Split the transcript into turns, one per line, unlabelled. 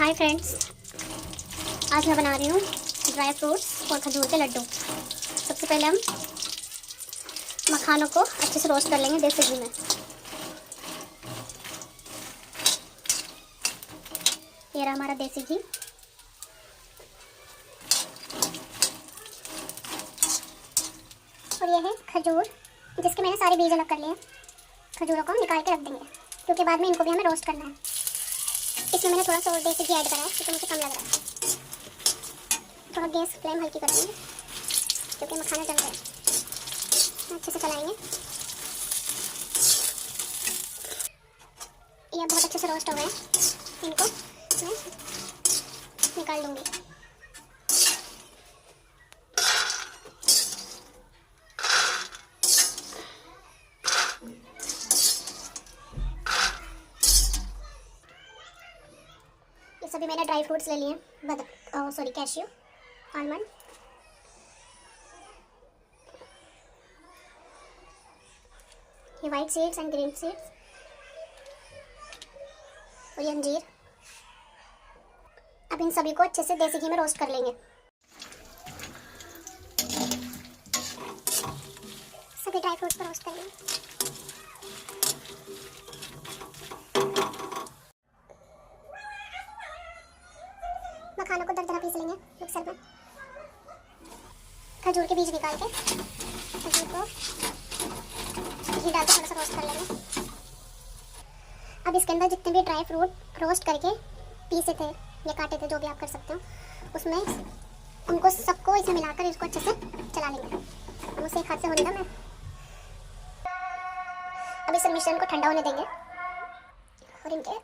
Hi friends, आज मैं बना रही हूँ ड्राई फ्रूट्स और खजूर के लड्डू। सबसे पहले हम मखानों को अच्छे से रोस्ट कर लेंगे देसी घी में। ये रहा हमारा देसी घी। और ये है खजूर, जिसके मैंने सारे बीज अलग कर लिए हैं। खजूरों को हम निकाल के रख देंगे क्योंकि बाद में इनको भी हमें रोस्ट करना है। इसमें मैंने थोड़ा सा और देसी घी ऐड करा है क्योंकि मुझे कम लग रहा है। थोड़ा गैस फ्लेम हल्की कर देंगे क्योंकि मखाना जल रहा है। अच्छे से चलाएंगे। ये बहुत अच्छे से रोस्ट हो गए हैं। इनको मैं निकाल लूँगी। ये सभी मैंने ड्राई फ्रूट्स ले लिए हैं, कैश्यू, आलमंड, ये white seeds and green seeds और ये अंजीर। अब इन सभी को अच्छे से देसी घी में रोस्ट कर लेंगे। सभी ड्राई फ्रूट्स को रोस्ट कर लेंगे। मखानों को दरदरा पीस लेंगे मिक्सर में। खजूर के बीज निकाल के खजूर को घी डाल के थोड़ा सा रोस्ट कर लेंगे। अब इसके अंदर जितने भी ड्राई फ्रूट रोस्ट करके पीसे थे या काटे थे, जो भी आप कर सकते हो, उसमें उनको सबको इसमें मिलाकर इसको अच्छे से चला लेंगे। हम उसे एक हाथ से होने दें। अब इस मिश्रण को ठंडा होने देंगे और इनके